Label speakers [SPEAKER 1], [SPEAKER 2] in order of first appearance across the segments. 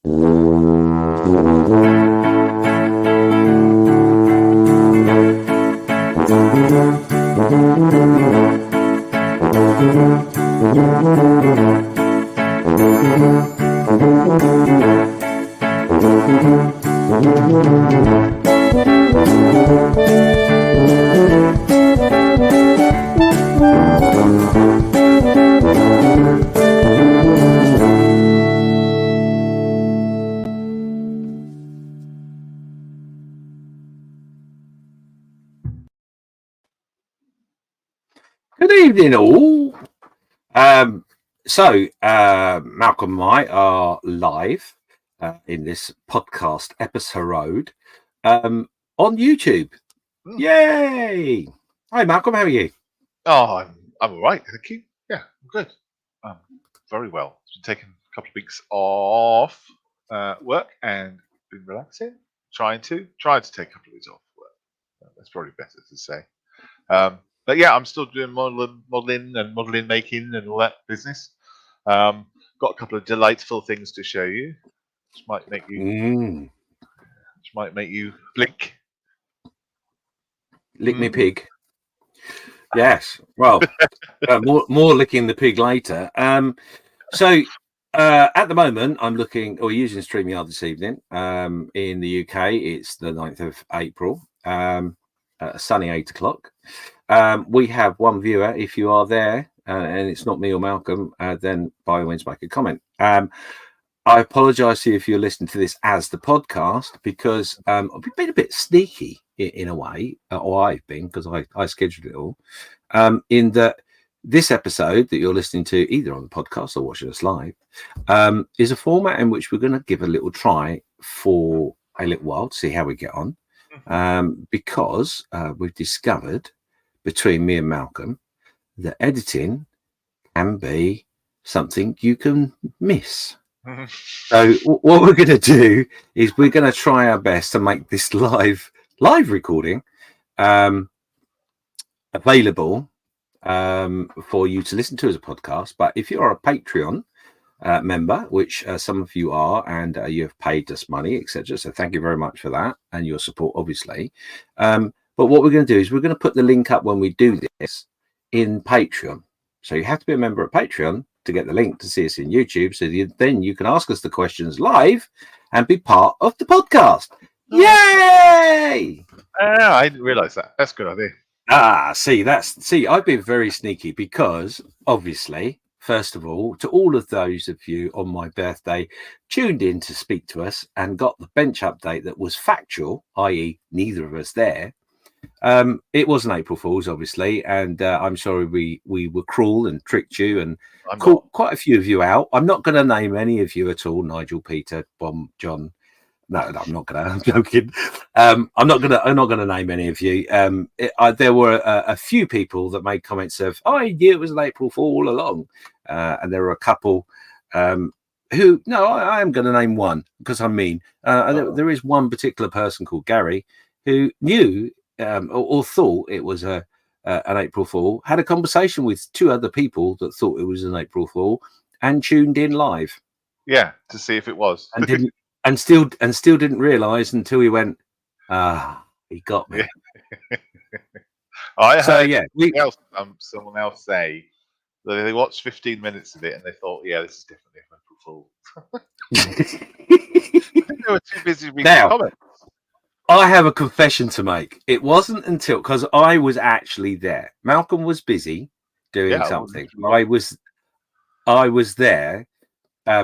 [SPEAKER 1] Good evening, all. Malcolm and I are live in this podcast episode on YouTube. Yay! Hi, Malcolm. How are you?
[SPEAKER 2] Oh, I'm all right, thank you. Yeah, I'm good. Very well. It's been taking a couple of weeks off work and been relaxing. Trying to take a couple of weeks off work. That's probably better to say. But yeah, I'm still doing modeling and modeling making and all that business. Got a couple of delightful things to show you, which might make you blink.
[SPEAKER 1] Lick me pig. Yes. Well, more licking the pig later. At the moment, I'm using StreamYard this evening. In the UK, it's the 9th of April, a sunny 8 o'clock. We have one viewer. If you are there and it's not me or Malcolm, then by all means make a comment. I apologise to you if you're listening to this as the podcast, because I've been a bit sneaky in a way, or I've been, because I scheduled it all, in that this episode that you're listening to either on the podcast or watching us live is a format in which we're going to give a little try for a little while to see how we get on, because we've discovered between me and Malcolm that editing can be something you can miss. So what we're going to do is we're going to try our best to make this live recording available for you to listen to as a podcast. But if you're a Patreon member, which some of you are, and you have paid us money, etc., so thank you very much for that and your support, obviously. But what we're going to do is we're going to put the link up when we do this in Patreon. So you have to be a member of Patreon to get the link to see us in YouTube. So then you can ask us the questions live and be part of the podcast. Yay!
[SPEAKER 2] I didn't realise that. That's a good idea.
[SPEAKER 1] See, I've been very sneaky because obviously, first of all, to all of those of you on my birthday tuned in to speak to us and got the bench update that was factual, i.e. neither of us there. It was an April Fool's, obviously, and I'm sorry we were cruel and tricked you and caught quite a few of you out. I'm not going to name any of you at all. Nigel, Peter, Bob, John. No, I'm not going to. I'm joking. I'm not going to name any of you. There were a few people that made comments of, "I knew it was an April Fool all along," and there were a couple who. No, I am going to name one because I'm mean. There is one particular person called Gary who knew. Or thought it was an April Fool, had a conversation with two other people that thought it was an April Fool, and tuned in live.
[SPEAKER 2] Yeah, to see if it was,
[SPEAKER 1] and still didn't realise until he went, he got me.
[SPEAKER 2] I heard someone else say that they watched 15 minutes of it and they thought, yeah, this is definitely an April Fool. They were too busy reading comments.
[SPEAKER 1] I have a confession to make. It wasn't until, because I was actually there. Malcolm was busy doing something. I was there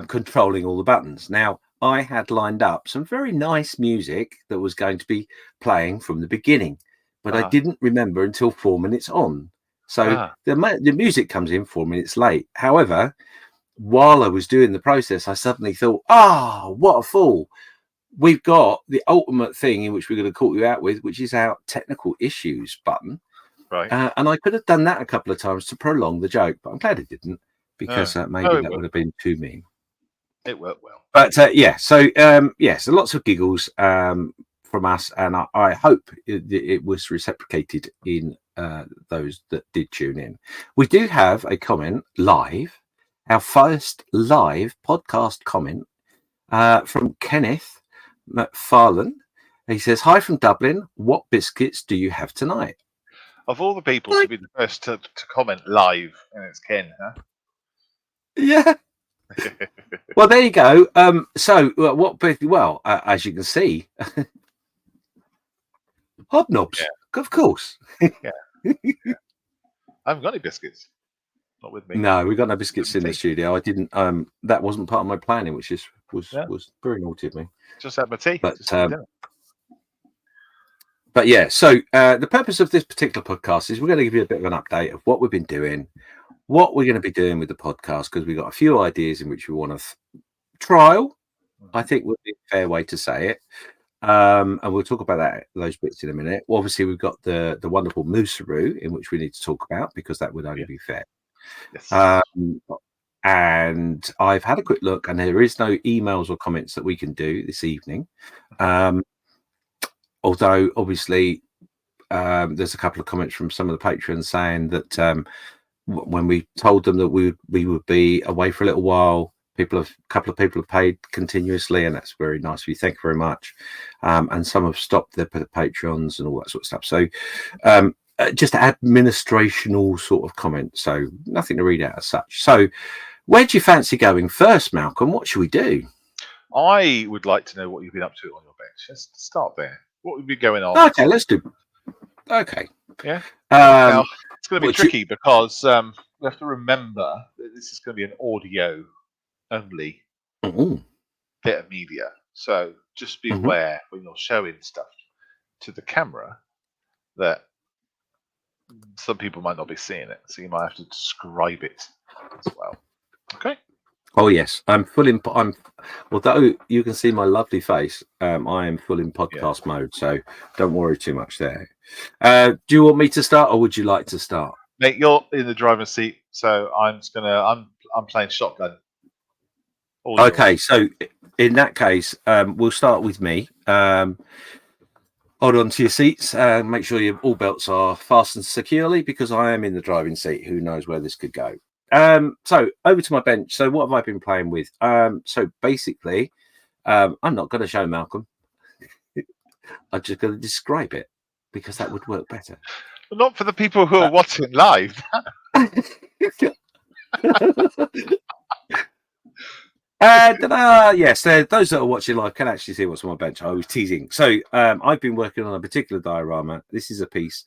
[SPEAKER 1] controlling all the buttons. Now, I had lined up some very nice music that was going to be playing from the beginning, but I didn't remember until 4 minutes on. So the music comes in 4 minutes late. However, while I was doing the process, I suddenly thought, what a fool. We've got the ultimate thing in which we're going to call you out with, which is our technical issues button.
[SPEAKER 2] Right.
[SPEAKER 1] And I could have done that a couple of times to prolong the joke, but I'm glad it didn't, because maybe that would have been too mean.
[SPEAKER 2] It worked well.
[SPEAKER 1] But so lots of giggles from us, and I hope it was reciprocated in those that did tune in. We do have a comment live, our first live podcast comment from Kenneth McFarlane. He says, "Hi from Dublin. What biscuits do you have tonight?"
[SPEAKER 2] Of all the people to be the first to comment live, and it's Ken, huh?
[SPEAKER 1] Yeah. Well, there you go. So well, as you can see, hobnobs, of course.
[SPEAKER 2] Yeah. I haven't got any biscuits. Not with me.
[SPEAKER 1] No, we got no biscuits in the studio. I didn't. That wasn't part of my planning, which was very naughty of me.
[SPEAKER 2] Just had my tea.
[SPEAKER 1] But yeah, so the purpose of this particular podcast is we're going to give you a bit of an update of what we've been doing, what we're going to be doing with the podcast, because we've got a few ideas in which we want to trial. I think would be a fair way to say it. And we'll talk about those bits in a minute. Well, obviously, we've got the wonderful Mooseroo, in which we need to talk about, because that would only be fair.
[SPEAKER 2] Yes.
[SPEAKER 1] And I've had a quick look, and there is no emails or comments that we can do this evening. Although, obviously, there's a couple of comments from some of the patrons saying that when we told them that we would be away for a little while, a couple of people have paid continuously, and that's very nice of you. Thank you very much. And some have stopped their Patreons and all that sort of stuff. So just administrational sort of comments. So nothing to read out as such. So where do you fancy going first, Malcolm? What should we do?
[SPEAKER 2] I would like to know what you've been up to on your bench. Let's start there. What would be going on?
[SPEAKER 1] Okay, let's do. Okay.
[SPEAKER 2] Yeah. Now, it's going to be tricky because we have to remember that this is going to be an audio only bit of media. So just be aware when you're showing stuff to the camera that some people might not be seeing it. So you might have to describe it as well. Okay.
[SPEAKER 1] Oh yes, I'm full in. Although you can see my lovely face, I am full in podcast mode. So don't worry too much there. Do you want me to start, or would you like to start?
[SPEAKER 2] Mate, you're in the driver's seat, so I'm playing shotgun.
[SPEAKER 1] Okay, so in that case, we'll start with me. Hold on to your seats and make sure your all belts are fastened securely, because I am in the driving seat. Who knows where this could go? So over to my bench. So what have I been playing with? So basically, I'm not going to show Malcolm. I'm just going to describe it, because that would work better.
[SPEAKER 2] Well, not for the people who are watching live.
[SPEAKER 1] Yes, those that are watching live can actually see what's on my bench. I was teasing. So I've been working on a particular diorama. This is a piece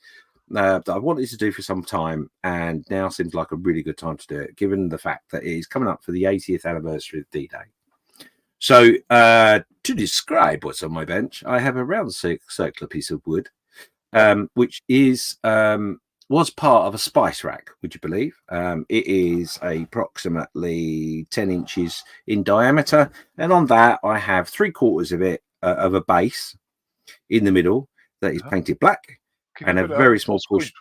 [SPEAKER 1] that I wanted to do for some time, and now seems like a really good time to do it, given the fact that it is coming up for the 80th anniversary of D-Day. So to describe what's on my bench, I have a round circular piece of wood, which was part of a spice rack, would you believe? It is approximately 10 inches in diameter, and on that I have 3/4 of it of a base in the middle that is painted black, and a very small portion.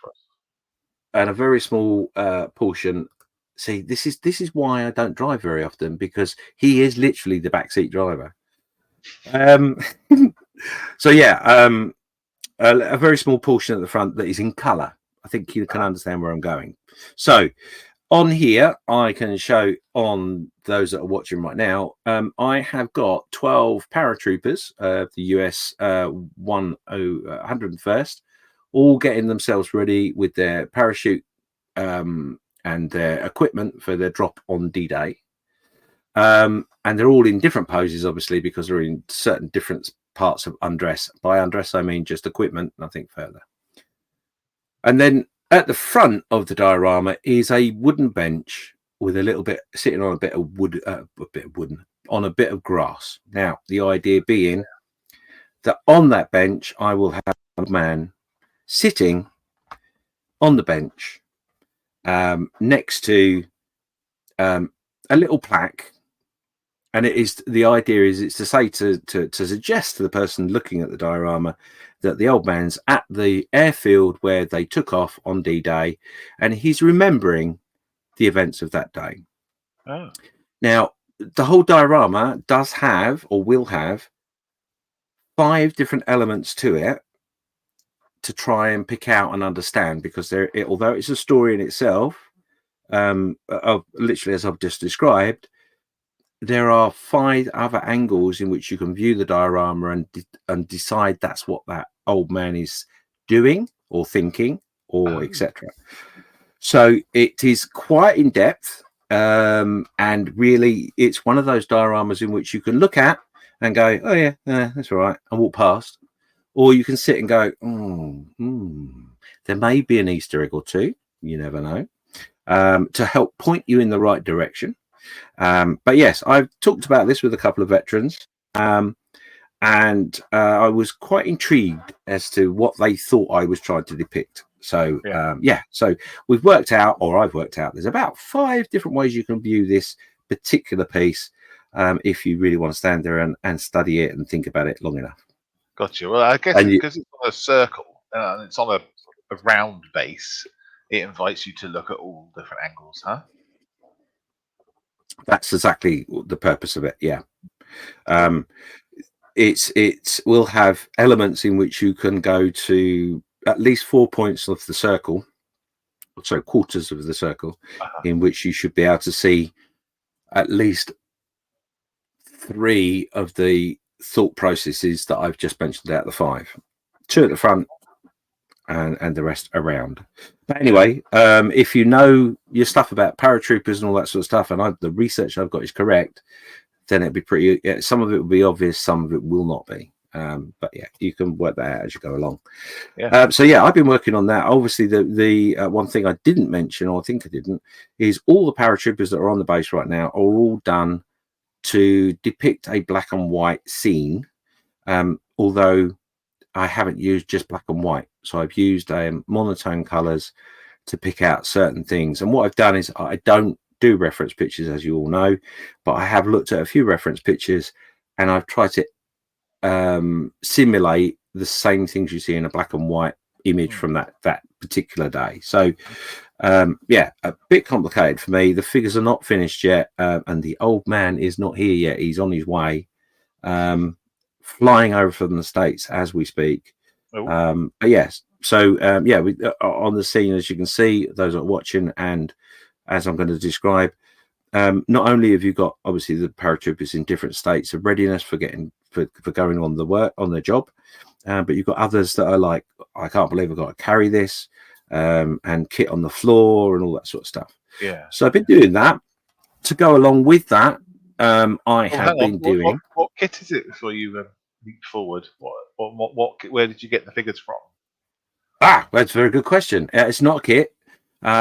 [SPEAKER 1] And a very small portion. See, this is why I don't drive very often, because he is literally the backseat driver. So yeah, a very small portion at the front that is in colour. I think you can understand where I'm going. So on here, I can show on those that are watching right now, I have got 12 paratroopers of the US 101st, all getting themselves ready with their parachute and their equipment for their drop on D-Day. And they're all in different poses, obviously, because they're in certain different parts of undress. By undress, I mean just equipment, nothing further. And then at the front of the diorama is a wooden bench with a little bit sitting on a bit of wood, on a bit of grass. Now, the idea being that on that bench, I will have a man sitting on the bench next to a little plaque. And the idea is it's to say to suggest to the person looking at the diorama that the old man's at the airfield where they took off on D-Day, and he's remembering the events of that day.
[SPEAKER 2] Oh.
[SPEAKER 1] Now, the whole diorama does have, or will have, 5 different elements to it to try and pick out and understand, because although it's a story in itself, of literally as I've just described, there are 5 other angles in which you can view the diorama and decide that's what that old man is doing or thinking or etc. So it is quite in depth, and really it's one of those dioramas in which you can look at and go, oh yeah, that's all right, and walk past, or you can sit and go, there may be an Easter egg or two, you never know, to help point you in the right direction. But yes, I've talked about this with a couple of veterans, and I was quite intrigued as to what they thought I was trying to depict. So so we've worked out, or I've worked out, there's about 5 different ways you can view this particular piece, if you really want to stand there and study it and think about it long enough.
[SPEAKER 2] Gotcha. Well, I guess because it's on a circle and it's on a round base, it invites you to look at all different angles, huh?
[SPEAKER 1] That's exactly the purpose of it. Yeah. It will have elements in which you can go to at least 4 points of the circle, so quarters of the circle, in which you should be able to see at least 3 of the thought processes that I've just mentioned out of the 5, 2 at the front and the rest around. But anyway, if you know your stuff about paratroopers and all that sort of stuff, and the research I've got is correct, then it'd be pretty. Some of it will be obvious, some of it will not be. But yeah, you can work that out as you go along.
[SPEAKER 2] Yeah.
[SPEAKER 1] So yeah, I've been working on that. Obviously, the one thing I didn't mention, or I think I didn't, is all the paratroopers that are on the base right now are all done to depict a black and white scene. Although I haven't used just black and white, so I've used monotone colors to pick out certain things. And what I've done is I don't do reference pictures, as you all know, but I have looked at a few reference pictures and I've tried to simulate the same things you see in a black and white image from that particular day. So yeah, a bit complicated for me. The figures are not finished yet, and the old man is not here yet. He's on his way, flying over from the States as we speak. But yes, so yeah, we on the scene, as you can see, those that are watching, and as I'm going to describe, not only have you got obviously the paratroopers in different states of readiness for going on the work on their job, but you've got others that are like, I can't believe I've got to carry this, and kit on the floor and all that sort of stuff.
[SPEAKER 2] Yeah.
[SPEAKER 1] So I've been doing that. To go along with that, I have been doing.
[SPEAKER 2] What kit is it before you leap forward? What? Where did you get the figures from?
[SPEAKER 1] That's a very good question. It's not a kit.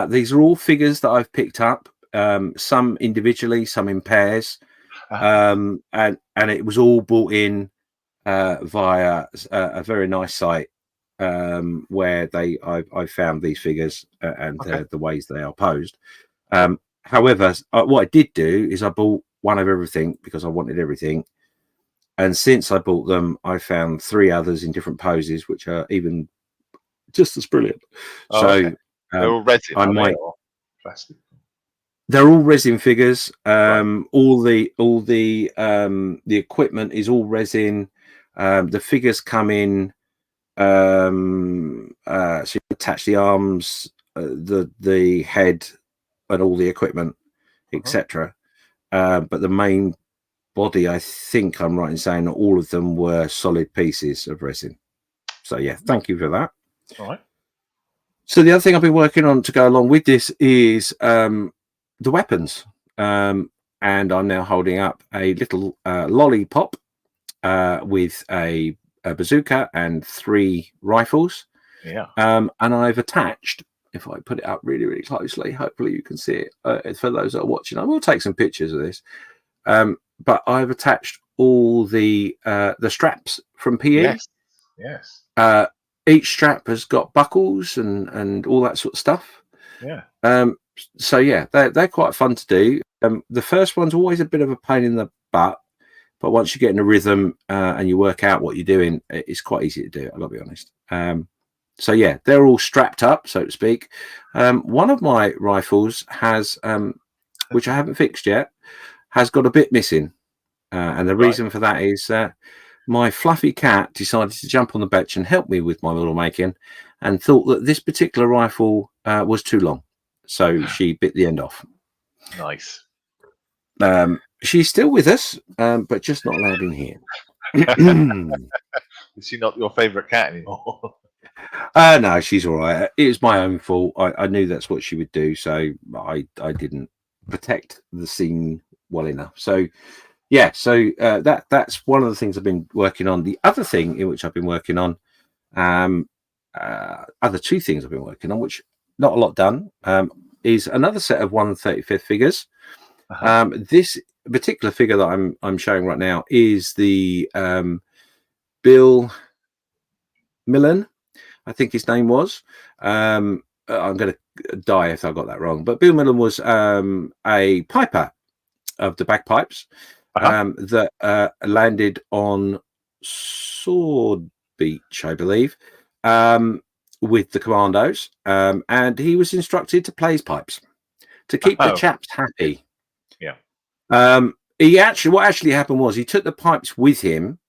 [SPEAKER 1] These are all figures that I've picked up, some individually, some in pairs, and it was all brought in via a very nice site where I found these figures and the ways they are posed. However, what I did do is I bought one of everything because I wanted everything, and since I bought them, I found 3 others in different poses, which are even just as brilliant.
[SPEAKER 2] They're all resin. Plastic.
[SPEAKER 1] They're all resin figures.
[SPEAKER 2] Right.
[SPEAKER 1] All the equipment is all resin. The figures come in. So you attach the arms, the head, and all the equipment, etc. But the main body, I think I'm right in saying that all of them were solid pieces of resin. So yeah, thank you for that.
[SPEAKER 2] All right.
[SPEAKER 1] So the other thing I've been working on to go along with this is the weapons, and I'm now holding up a little lollipop with a bazooka and 3 rifles.
[SPEAKER 2] Yeah.
[SPEAKER 1] And I've attached, if I put it up really, really closely, hopefully you can see it. For those that are watching, I will take some pictures of this. But I've attached all the straps from PE.
[SPEAKER 2] Yes.
[SPEAKER 1] Each strap has got buckles and all that sort of stuff.
[SPEAKER 2] Yeah.
[SPEAKER 1] So yeah, they're quite fun to do. The first one's always a bit of a pain in the butt, but once you get in a rhythm and you work out what you're doing, it's quite easy to do. I've got to be honest. So yeah, they're all strapped up, so to speak. One of my rifles has, which I haven't fixed yet, has got a bit missing, and the reason for that is my fluffy cat decided to jump on the bench and help me with my little making, and thought that this particular rifle was too long, so she bit the end off.
[SPEAKER 2] Nice.
[SPEAKER 1] She's still with us, but just not allowed in here.
[SPEAKER 2] Is she not your favourite cat anymore?
[SPEAKER 1] No, she's all right. It was my own fault. I knew that's what she would do, so I didn't protect the scene well enough. So yeah, so that's one of the things I've been working on. The other thing in which I've been working on, other two things I've been working on, which not a lot done, is another set of 1/35th figures. This particular figure that I'm showing right now is the Bill Millen, I think his name was. I'm going to die if I got that wrong, but Bill Millen was a piper of the bagpipes that landed on Sword Beach, I believe, with the commandos, and he was instructed to play his pipes to keep the chaps happy.
[SPEAKER 2] Yeah.
[SPEAKER 1] What actually happened was he took the pipes with him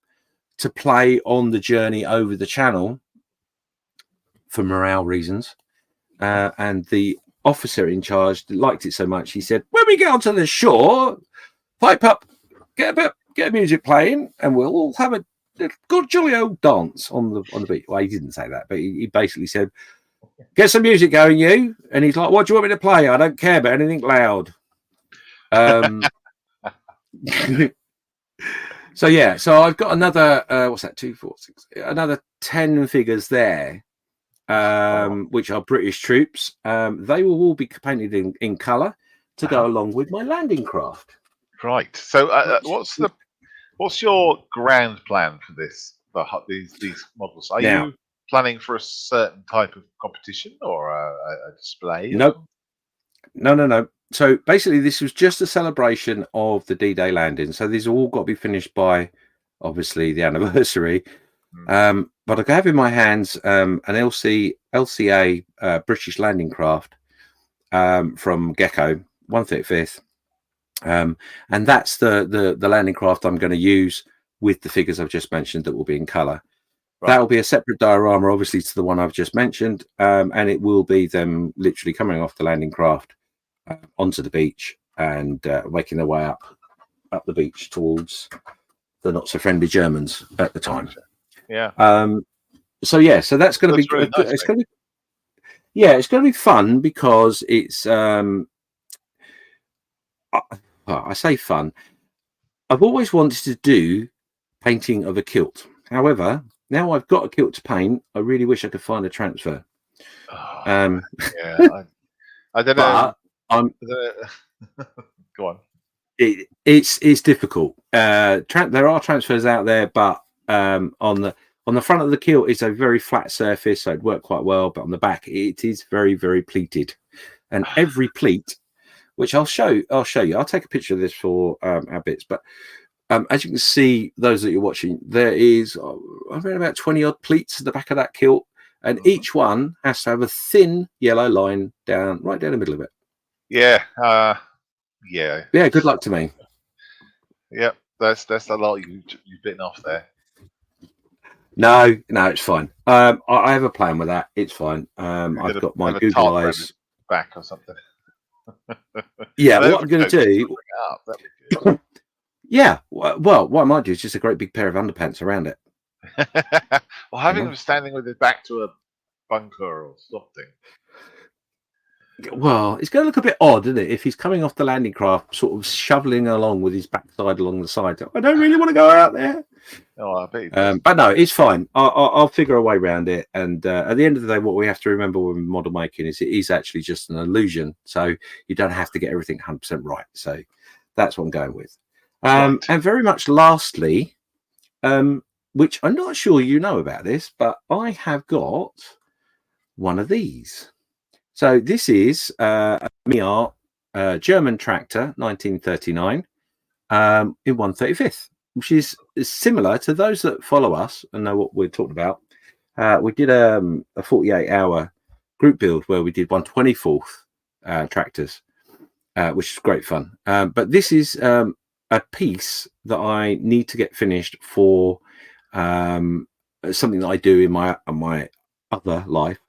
[SPEAKER 1] to play on the journey over the channel for morale reasons, and the officer in charge liked it so much he said, when we get onto the shore, pipe up, get music playing, and we'll all have a good jolly old dance on the beach. Well, he didn't say that, but he basically said, get some music going, you. And he's like, what do you want me to play? I don't care about anything loud. So yeah, so I've got another what's that, 2, 4, 6, another 10 figures there, which are British troops. They will all be painted in colour to go along with my landing craft.
[SPEAKER 2] Right. So what's your grand plan for this? These models? Are you planning for a certain type of competition or a display?
[SPEAKER 1] Nope. No. So basically, this was just a celebration of the D-Day landing. So these have all got to be finished by, obviously, the anniversary. But I have in my hands an LCA British landing craft from Gecko 1/35th, and that's the landing craft I'm going to use with the figures I've just mentioned that will be in colour. Right. That will be a separate diorama, obviously, to the one I've just mentioned, and it will be them literally coming off the landing craft onto the beach and making their way up the beach towards the not so friendly Germans at the time.
[SPEAKER 2] Yeah.
[SPEAKER 1] So that's going to be
[SPEAKER 2] really nice,
[SPEAKER 1] it's going to be it's going to be fun because it's I say fun. I've always wanted to do painting of a kilt. However, now I've got a kilt to paint, I really wish I could find a transfer.
[SPEAKER 2] I don't know. Go on.
[SPEAKER 1] It's difficult. There are transfers out there, but on the front of the kilt is a very flat surface, so it'd work quite well. But on the back, it is very, very pleated, and every pleat, which I'll show you. I'll take a picture of this for our bits. But as you can see, those that you're watching, there is around about 20 odd pleats at the back of that kilt, and each one has to have a thin yellow line right down the middle of it.
[SPEAKER 2] Yeah.
[SPEAKER 1] Good luck to me.
[SPEAKER 2] Yep, that's a lot you've bitten off there.
[SPEAKER 1] No, it's fine. I have a plan with that. It's fine. I've got my Google Eyes
[SPEAKER 2] back or something.
[SPEAKER 1] Yeah, what I'm going to do. Yeah, well, what I might do is just a great big pair of underpants around it.
[SPEAKER 2] Well, having them standing with his back to a bunker or something.
[SPEAKER 1] Well, it's going to look a bit odd, isn't it? If he's coming off the landing craft, sort of shoveling along with his backside along the side. I don't really want to go out there.
[SPEAKER 2] Oh, I bet he does.
[SPEAKER 1] But no, it's fine. I'll figure a way around it. And at the end of the day, what we have to remember when model making is it is actually just an illusion. So you don't have to get everything 100% right. So that's what I'm going with. Right. And very much lastly, which I'm not sure you know about this, but I have got one of these. So this is a Miart German tractor, 1939, in 1/35th, which is similar to those that follow us and know what we're talking about. We did a 48-hour group build where we did 1/24th tractors, which is great fun. But this is a piece that I need to get finished for something that I do in my other life.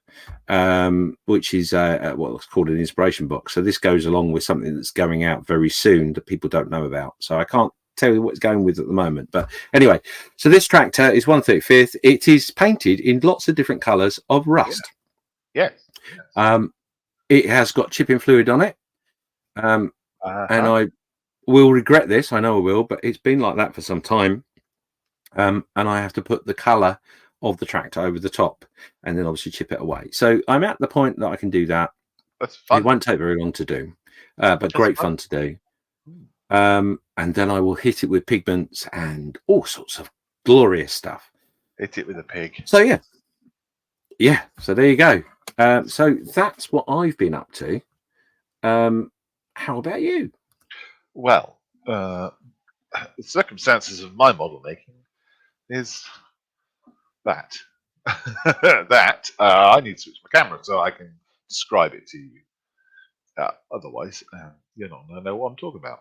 [SPEAKER 1] which is what's called an inspiration box. So this goes along with something that's going out very soon that people don't know about. So I can't tell you what it's going with at the moment. But anyway, so this tractor is 1/35. It is painted in lots of different colours of rust.
[SPEAKER 2] Yes.
[SPEAKER 1] It has got chipping fluid on it. And I will regret this. I know I will, but it's been like that for some time. And I have to put the colour of the tractor over the top and then obviously chip it away. So I'm at the point that I can do that.
[SPEAKER 2] That's fun.
[SPEAKER 1] It won't take very long to do, but that's great fun to do. And then I will hit it with pigments and all sorts of glorious stuff.
[SPEAKER 2] Hit it with a pig.
[SPEAKER 1] So yeah. So there you go. So that's what I've been up to. How about you?
[SPEAKER 2] Well, the circumstances of my model making is that I need to switch my camera so I can describe it to you. Otherwise, you're not going to know what I'm talking about.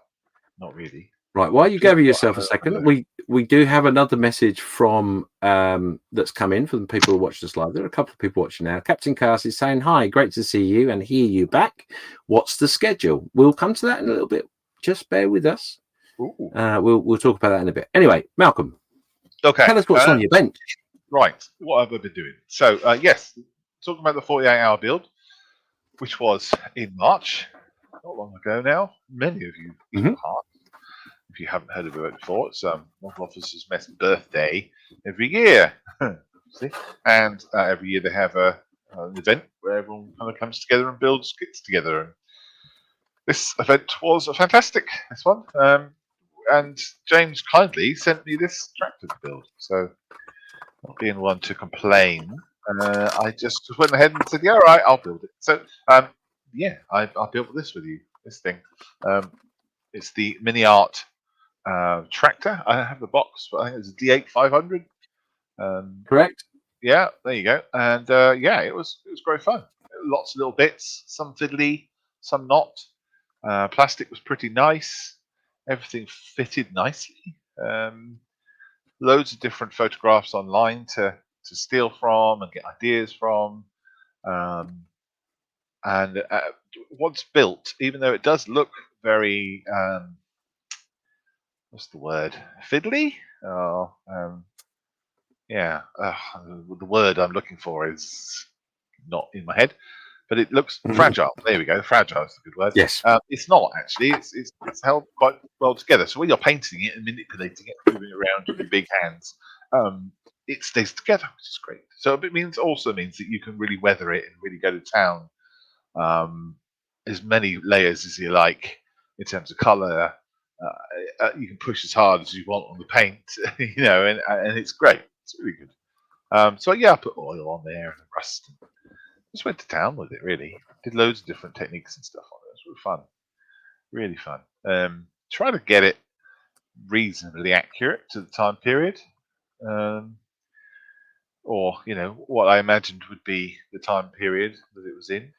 [SPEAKER 2] Not really.
[SPEAKER 1] Right. While you gather yourself a second, we do have another message from that's come in from the people who watched us live. There are a couple of people watching now. Captain Cast is saying, "Hi, great to see you and hear you back. What's the schedule?" We'll come to that in a little bit. Just bear with us. We'll talk about that in a bit. Anyway, Malcolm.
[SPEAKER 2] Okay.
[SPEAKER 1] Tell us what's on your bench.
[SPEAKER 2] Right. What have I been doing? So yes, talking about the 48-hour build, which was in March, not long ago now. Many of you took part. If you haven't heard of it before, it's Model Officers Mess birthday every year. See? And every year they have an event where everyone kind of comes together and builds kits together. And this event was fantastic, this one. And James kindly sent me this tractor to build. So, not being one to complain, I just went ahead and said, yeah, all right, I'll build it. So, yeah, I built this with you, this thing. It's the Mini Art tractor. I have the box, but I think it's a D8 500.
[SPEAKER 1] Correct.
[SPEAKER 2] Yeah, there you go. And yeah, it was great fun. Lots of little bits, some fiddly, some not. Plastic was pretty nice. Everything fitted nicely. Loads of different photographs online to steal from and get ideas from. And once built, even though it does look very what's the word? Fiddly? Yeah. The word I'm looking for is not in my head, but it looks fragile. There we go. Fragile is a good word.
[SPEAKER 1] Yes.
[SPEAKER 2] It's not actually. It's held quite well together. So when you're painting it and manipulating it, moving it around with your big hands, it stays together, which is great. So it also means that you can really weather it and really go to town. As many layers as you like in terms of color. You can push as hard as you want on the paint, and it's great. It's really good. So yeah, I put oil on there and rust. And just went to town with it. Really, did loads of different techniques and stuff on it. It was really fun. Try to get it reasonably accurate to the time period, or what I imagined would be the time period that it was in.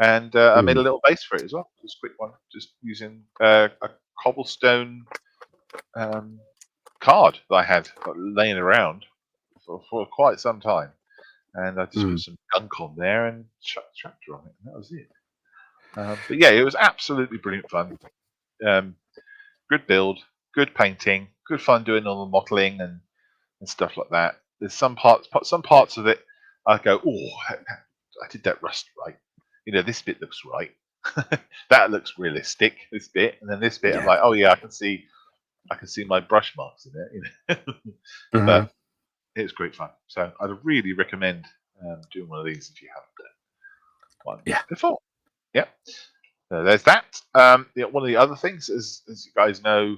[SPEAKER 2] And I made a little base for it as well. Just a quick one, just using a cobblestone card that I had laying around for quite some time. And I just put some gunk on there and chuck the tractor on it, and that was it. But yeah, it was absolutely brilliant fun. Good build, good painting, good fun doing all the modelling and stuff like that. There's some parts of it I go, oh, I did that rust right. This bit looks right. That looks realistic. This bit, and then this bit, I'm like, oh yeah, I can see my brush marks in it. But it's great fun. So I'd really recommend doing one of these if you haven't done one before. Yeah. So there's that. One of the other things, as you guys know,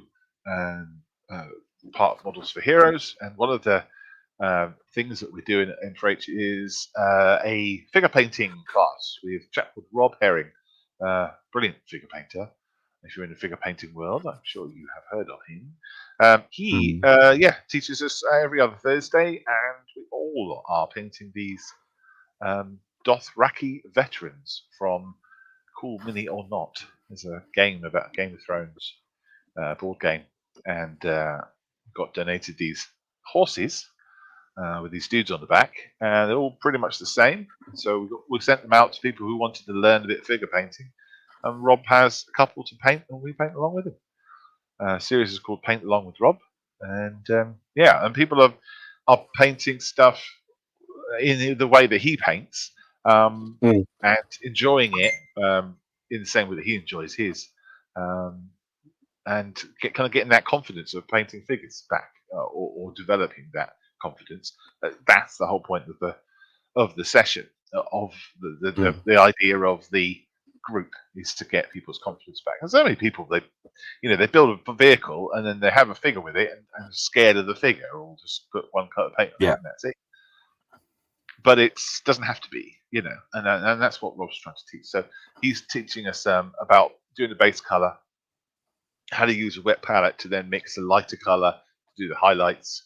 [SPEAKER 2] part of Models for Heroes, and one of the things that we're doing at M4H is a figure painting class with a chap called Rob Herring, brilliant figure painter. If you're in the figure painting world, I'm sure you have heard of him. He teaches us every other Thursday, and we all are painting these Dothraki veterans from Cool Mini or Not. There's a game about Game of Thrones board game, and got donated these horses with these dudes on the back, and they're all pretty much the same. So we sent them out to people who wanted to learn a bit of figure painting, and Rob has a couple to paint, and we paint along with him. Series is called Paint Along with Rob, and and people are painting stuff in the way that he paints, and enjoying it in the same way that he enjoys his, and kind of getting that confidence of painting figures back, or developing that confidence. That's the whole point of the session, of the idea of the group, is to get people's confidence back. And so many people, they build a vehicle and then they have a figure with it and are scared of the figure, or just put one coat of paint on it and that's it. But it doesn't have to be, and that's what Rob's trying to teach. So he's teaching us about doing the base color, how to use a wet palette to then mix a lighter color to do the highlights,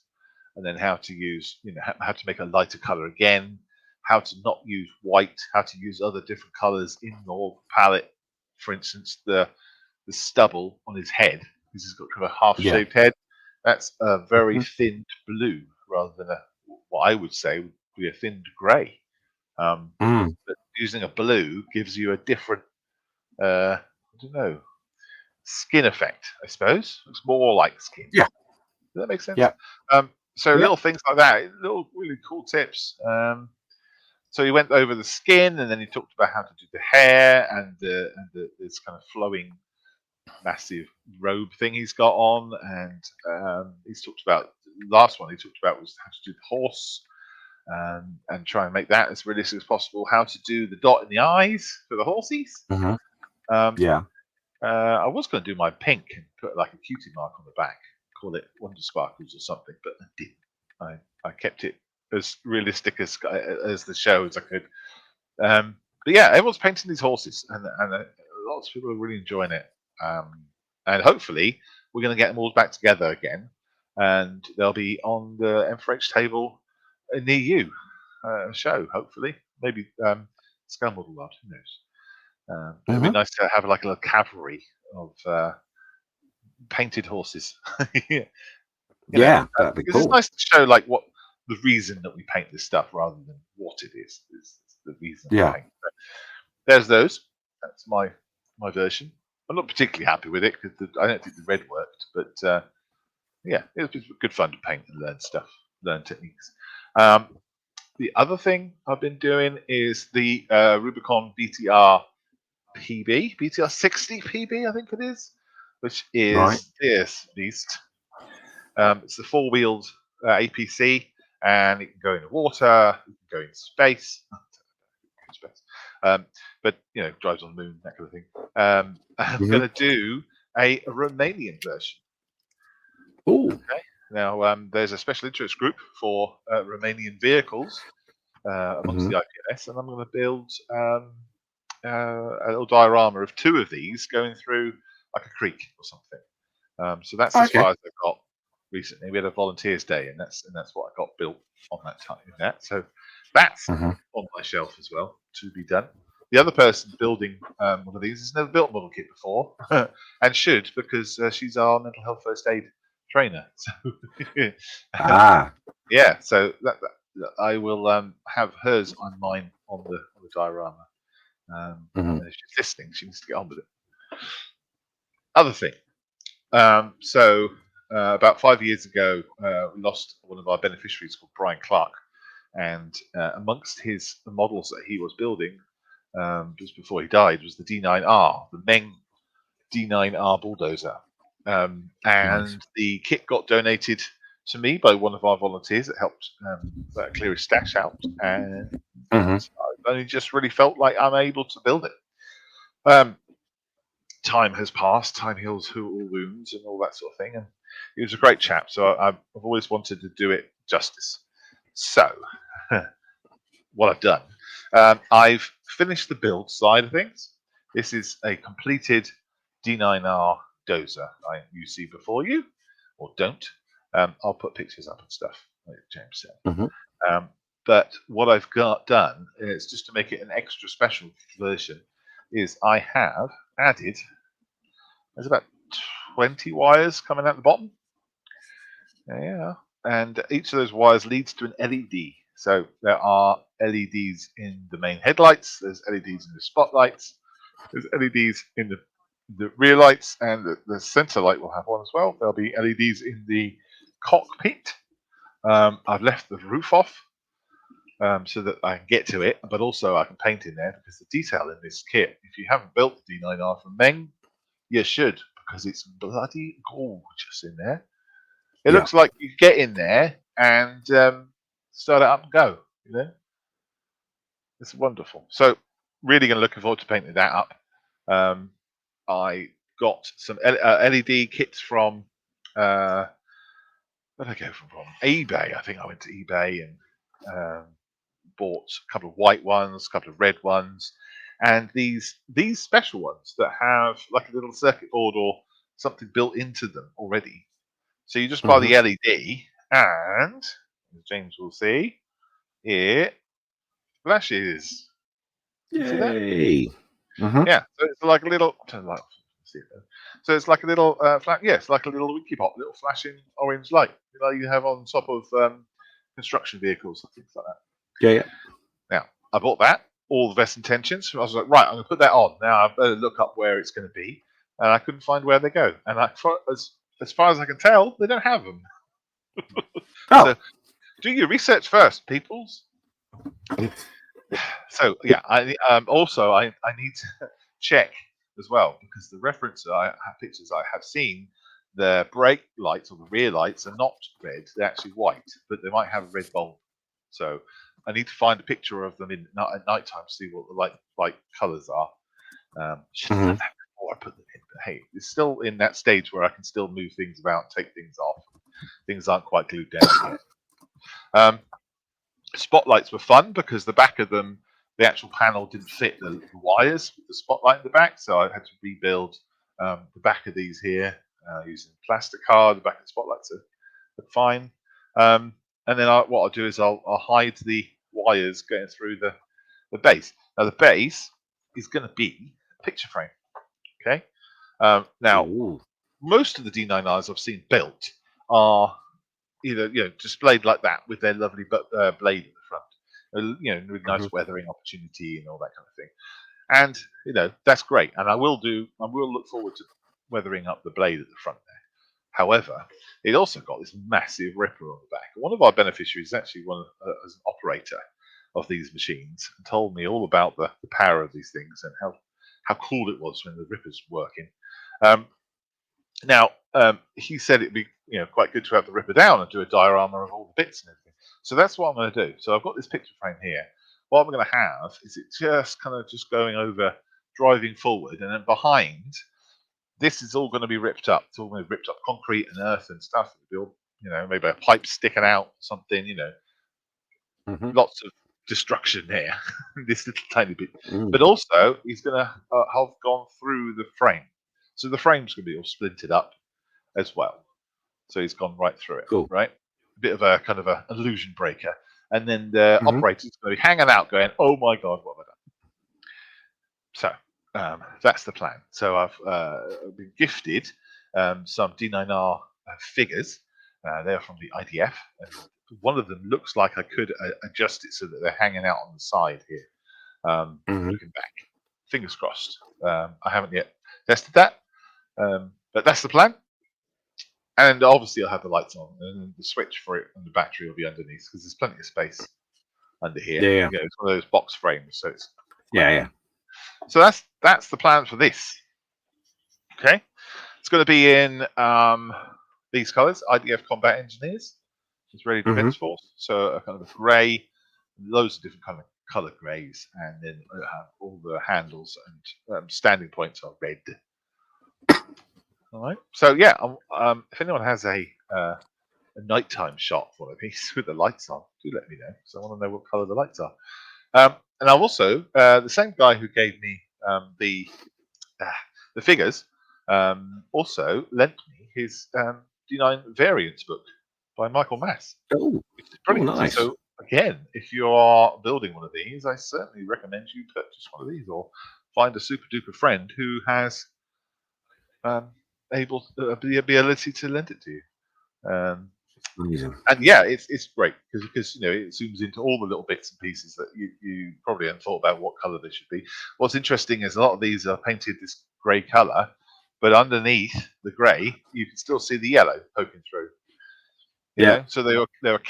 [SPEAKER 2] and then how to use, how to make a lighter color again, how to not use white, how to use other different colors in your palette. For instance, the stubble on his head, because he's got kind of a half-shaved head, that's a very thinned blue, rather than what I would say would be a thinned grey. But using a blue gives you a different, I don't know, skin effect, I suppose. It's more like skin.
[SPEAKER 1] Yeah.
[SPEAKER 2] Does that make sense?
[SPEAKER 1] Yeah.
[SPEAKER 2] So little things like that, little really cool tips. So he went over the skin, and then he talked about how to do the hair and this kind of flowing, massive robe thing he's got on, and he's talked about the last one he talked about was how to do the horse, and try and make that as realistic as possible. How to do the dot in the eyes for the horsies. I was going to do my pink and put like a cutie mark on the back, call it Wonder Sparkles or something, but I didn't. I kept it as realistic as the show as I could. But yeah, everyone's painting these horses, and lots of people are really enjoying it. And hopefully, we're going to get them all back together again, and they'll be on the M4H table near you show. Hopefully, maybe Scale Model World. Who knows? It'd be nice to have like a little cavalry of painted horses.
[SPEAKER 1] That'd be cool.
[SPEAKER 2] It's nice to show like what the reason that we paint this stuff, rather than what it is the reason we paint. So there's those. That's my version. I'm not particularly happy with it because I don't think the red worked, but it was good fun to paint and learn stuff, learn techniques. The other thing I've been doing is the Rubicon BTR PB, BTR 60 PB, I think it is, which is this beast. It's the four-wheeled APC, and it can go in the water, it can go in space. But drives on the moon, that kind of thing. I'm going to do a Romanian version. Okay. Now, there's a special interest group for Romanian vehicles amongst the IPNS, and I'm going to build a little diorama of two of these going through like a creek or something. So that's as far as I've got recently. We had a volunteers day, and that's what I got built on that time. So that's on my shelf as well to be done. The other person building one of these has never built a model kit before, and should, because she's our mental health first aid trainer. So so that I will have hers on mine on the diorama. And if she's listening, she needs to get on with it. Other thing. So about 5 years ago, we lost one of our beneficiaries called Brian Clark, and amongst the models that he was building just before he died was the D9R, the Meng D9R bulldozer. And the kit got donated to me by one of our volunteers that helped clear his stash out, and I only just really felt like I'm able to build it. Time has passed, time heals all wounds and all that sort of thing, and he was a great chap, so I've always wanted to do it justice. So what I've done, I've finished the build side of things. This is a completed D9R dozer you see before you, or don't. I'll put pictures up and stuff, like James said. But what I've done is, just to make it an extra special version, is I have added, there's about 20 wires coming out the bottom. Yeah, and each of those wires leads to an LED. So there are LEDs in the main headlights, there's LEDs in the spotlights, there's LEDs in the rear lights, and the center light will have one as well. There'll be LEDs in the cockpit. I've left the roof off so that I can get to it, but also I can paint in there because the detail in this kit, if you haven't built the D9R from Meng, you should, because it's bloody gorgeous in there. It
[SPEAKER 1] Yeah.
[SPEAKER 2] looks like you get in there and start it up and go. You know, it's wonderful. So, really, going to looking forward to painting that up. I got some LED kits from where did I go from? eBay. I think I went to eBay and bought a couple of white ones, a couple of red ones, and these special ones that have like a little circuit board or something built into them already. So you just buy the LED, and as James will see, it flashes. You see that?
[SPEAKER 1] Yay.
[SPEAKER 2] Yeah. So it's like a little. So it's like a little it's like a little wiki pop, little flashing orange light, like you have on top of construction vehicles and things like that.
[SPEAKER 1] Yeah.
[SPEAKER 2] Now I bought that, all the best intentions. I was like, right, I'm going to put that on. Now I better look up where it's going to be, and I couldn't find where they go. And as far as I can tell, they don't have them.
[SPEAKER 1] Oh.
[SPEAKER 2] So do your research first, peoples. So yeah, I need to check as well, because the reference pictures I have seen, the brake lights or the rear lights are not red; they're actually white, but they might have a red bulb. So I need to find a picture of them at night time to see what the light colours are. Should have done that before I put them in, but hey, it's still in that stage where I can still move things about, take things off. Things aren't quite glued down yet. Spotlights were fun because the back of them, the actual panel didn't fit the wires with the spotlight in the back, so I had to rebuild the back of these here using plastic card. The back of the spotlights are fine. And then what I'll do is I'll hide the wires going through the base. Now the base is going to be a picture frame. Okay. Now most of the D9Rs I've seen built are either displayed like that with their lovely blade at the front, with nice weathering opportunity and all that kind of thing. And that's great, and I will look forward to weathering up the blade at the front there. However, it also got this massive ripper on the back. One of our beneficiaries is actually as an operator of these machines, and told me all about the power of these things and how cool it was when the ripper's working. Now, he said it'd be quite good to have the ripper down and do a diorama of all the bits and everything. So that's what I'm going to do. So I've got this picture frame here. What I'm going to have is it just kind of just going over, driving forward, and then behind, this is all going to be ripped up. It's all going to be ripped up, concrete and earth and stuff. It'll be all, maybe a pipe sticking out, something, lots of destruction here. This little tiny bit. But also, he's going to have gone through the frame. So the frame's going to be all splintered up as well. So he's gone right through it, right? A bit of a kind of an illusion breaker. And then the operator's going to be hanging out going, oh my God, what have I done? So that's the plan. So I've been gifted some D9R figures. They're from the IDF. And one of them looks like I could adjust it so that they're hanging out on the side here, looking back. Fingers crossed. I haven't yet tested that. But that's the plan. And obviously I'll have the lights on, and the switch for it and the battery will be underneath, because there's plenty of space under here.
[SPEAKER 1] Yeah.
[SPEAKER 2] It's one of those box frames, so it's
[SPEAKER 1] Yeah.
[SPEAKER 2] So that's the plan for this. Okay, it's going to be in these colours: IDF Combat Engineers, Israeli Defence Force. So a kind of a grey, loads of different kind of colour greys, and then all the handles and standing points are red. All right. So yeah, if anyone has a nighttime shot for a piece with the lights on, do let me know. So I want to know what colour the lights are. And I've also the same guy who gave me the figures also lent me his D9 variants book by Michael Mass.
[SPEAKER 1] Oh,
[SPEAKER 2] which is brilliant.
[SPEAKER 1] Nice.
[SPEAKER 2] So again, if you are building one of these, I certainly recommend you purchase one of these, or find a super duper friend who has the ability to lend it to you.
[SPEAKER 1] Amazing.
[SPEAKER 2] And yeah, it's great because it zooms into all the little bits and pieces that you probably hadn't thought about what color they should be. What's interesting is a lot of these are painted this grey color, but underneath the grey, you can still see the yellow poking through. So they were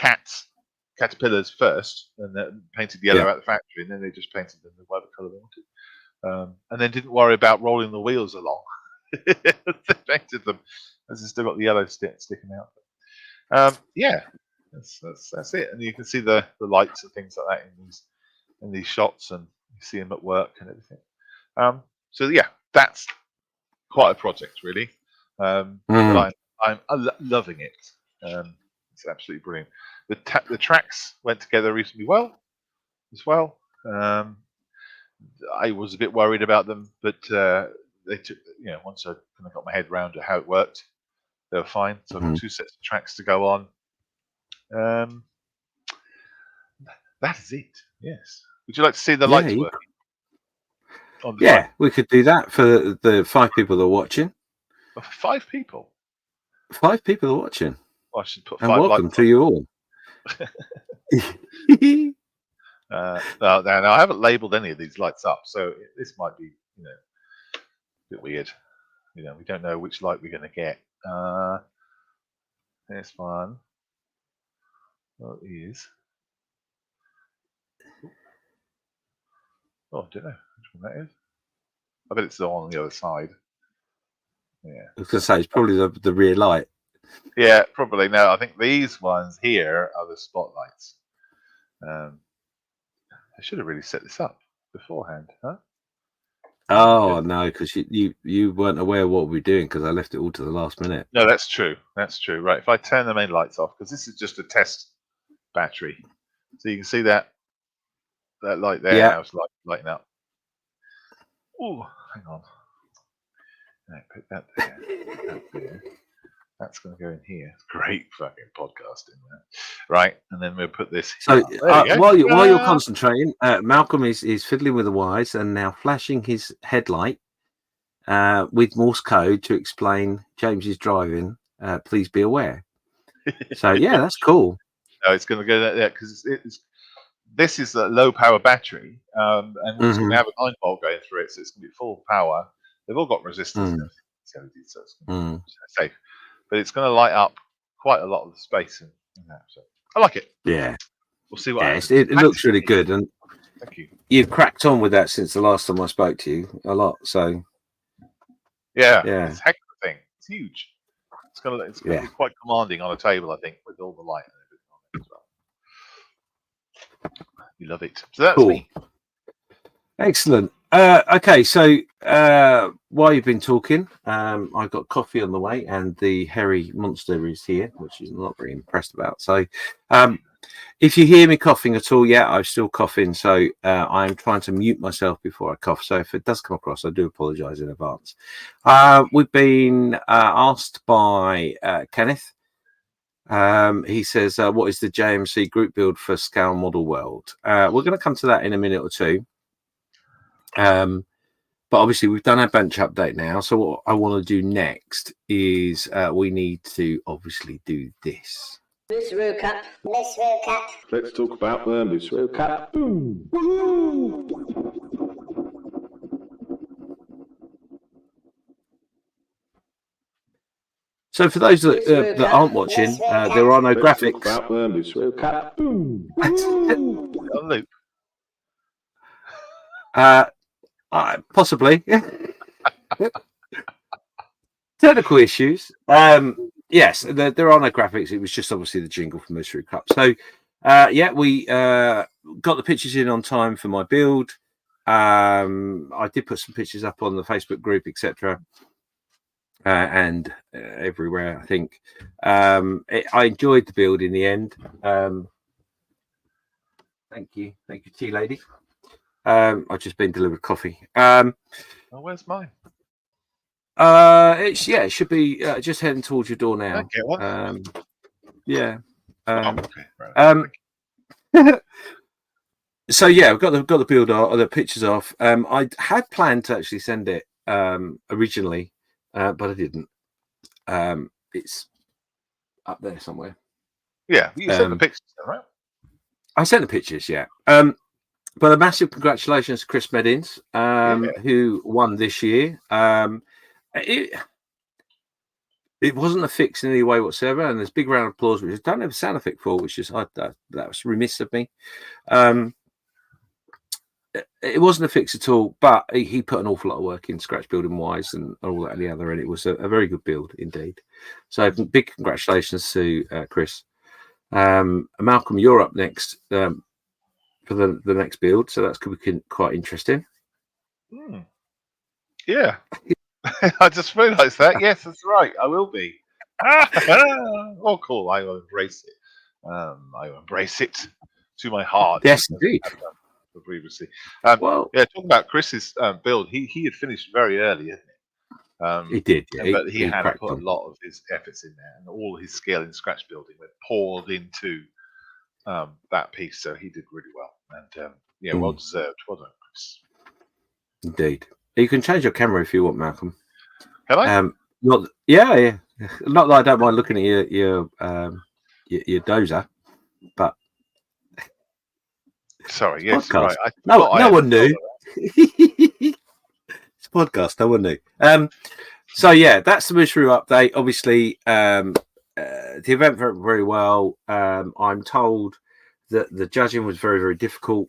[SPEAKER 2] caterpillars first, and then painted yellow out the factory, and then they just painted them with whatever color they wanted, and then didn't worry about rolling the wheels along. They painted them as they still got the yellow sticking out. That's it, and you can see the lights and things like that in these shots, and you see them at work and everything. So yeah, that's quite a project, really. But I'm loving it. It's absolutely brilliant. The tracks went together reasonably well as well. I was a bit worried about them, but they took, once I kind of got my head around how it worked, they were fine. So I've got 2 sets of tracks to go on. That is it. Yes. Would you like to see the lights working?
[SPEAKER 1] Yeah, we could do that for the 5 people that are watching.
[SPEAKER 2] 5 people?
[SPEAKER 1] 5 people are watching.
[SPEAKER 2] Well, I should put 5
[SPEAKER 1] and welcome
[SPEAKER 2] lights
[SPEAKER 1] to you all.
[SPEAKER 2] Now I haven't labelled any of these lights up, so this might be, a bit weird. We don't know which light we're going to get. This one. What is? Oh, I don't know which one that is. I bet it's the one on the other side. Yeah.
[SPEAKER 1] I was going to say, it's probably the rear light.
[SPEAKER 2] Yeah, probably. No, I think these ones here are the spotlights. I should have really set this up beforehand, huh?
[SPEAKER 1] Oh, no, because you weren't aware of what we were doing because I left it all to the last minute.
[SPEAKER 2] No, that's true. That's true. Right, if I turn the main lights off, because this is just a test battery. So you can see that light there now is lighting up. Oh, hang on. Right, put that there. That there. That's going to go in here. Great fucking podcasting, man. Right, and then we'll put this.
[SPEAKER 1] So while you're concentrating, Malcolm is fiddling with the wires and now flashing his headlight with Morse code to explain James is driving. Please be aware. So yeah, that's cool.
[SPEAKER 2] No, it's going to go there because this is a low power battery, and it's going to have a 9-volt going through it, so it's going to be full power. They've all got resistors, so it's going to be safe. But it's going to light up quite a lot of the space in that. So I like it.
[SPEAKER 1] Yeah.
[SPEAKER 2] We'll see what happens.
[SPEAKER 1] It looks really good. And
[SPEAKER 2] thank you.
[SPEAKER 1] You've cracked on with that since the last time I spoke to you a lot. So
[SPEAKER 2] yeah. It's a heck of a thing. It's huge. It's going to be quite commanding on a table, I think, with all the light and everything on it as well. You love it. So that's me.
[SPEAKER 1] Excellent. Okay, so while you've been talking, I've got coffee on the way, and the hairy monster is here, which I'm not very impressed about. So, if you hear me coughing at all, I'm still coughing. So I'm trying to mute myself before I cough. So if it does come across, I do apologise in advance. We've been asked by Kenneth. He says, "What is the JMC group build for Scale Model World?" We're going to come to that in a minute or two. But obviously we've done our bench update now, so what I want to do next is we need to obviously do this.
[SPEAKER 3] Loose road cap.
[SPEAKER 4] Let's talk about the loose road cap. Woo!
[SPEAKER 1] So for those that aren't watching, there are no graphics.
[SPEAKER 4] Let's talk about the loose road cap.
[SPEAKER 2] On loop.
[SPEAKER 1] Possibly. Technical issues. Yes, there are no graphics. It was just obviously the jingle from Mystery Cup. So, we got the pictures in on time for my build. I did put some pictures up on the Facebook group, etc., and everywhere. I think I enjoyed the build in the end. Thank you, tea lady. I've just been delivered coffee.
[SPEAKER 2] Where's mine?
[SPEAKER 1] It should be just heading towards your door now.
[SPEAKER 2] Okay, what?
[SPEAKER 1] Okay. So we've got the build the pictures off. I had planned to actually send it originally, but I didn't. It's up there somewhere.
[SPEAKER 2] Yeah, you sent the pictures, right?
[SPEAKER 1] I sent the pictures, yeah. But a massive congratulations to Chris Meddins, who won this year. It wasn't a fix in any way whatsoever, and there's a big round of applause, which I don't have a sound effect for, which is that was remiss of me. It wasn't a fix at all, but he put an awful lot of work in scratch building wise and all that and the other, and it was a very good build indeed. So big congratulations to Chris. Malcolm, you're up next for the next build, so that's going to be quite interesting.
[SPEAKER 2] Yeah. I just realised that. Yes, that's right. I will be. Oh, cool. I will embrace it. I will embrace it to my heart.
[SPEAKER 1] Yes, indeed.
[SPEAKER 2] Previously. Talking about Chris's build, he had finished very early, hadn't he?
[SPEAKER 1] He did, yeah.
[SPEAKER 2] But he had put a lot of his efforts in there, and all his skill in scratch building went poured into that piece. So he did really well, and well deserved. Well done, Chris.
[SPEAKER 1] Indeed. You can change your camera if you want, Malcolm.
[SPEAKER 2] Can I?
[SPEAKER 1] Not that I don't mind looking at your dozer, but
[SPEAKER 2] sorry, yes,
[SPEAKER 1] podcast.
[SPEAKER 2] Right.
[SPEAKER 1] No one knew. It's a podcast. No one knew. So yeah, that's the Mooseroom update. Obviously, the event went very well. I'm told that the judging was very, very difficult.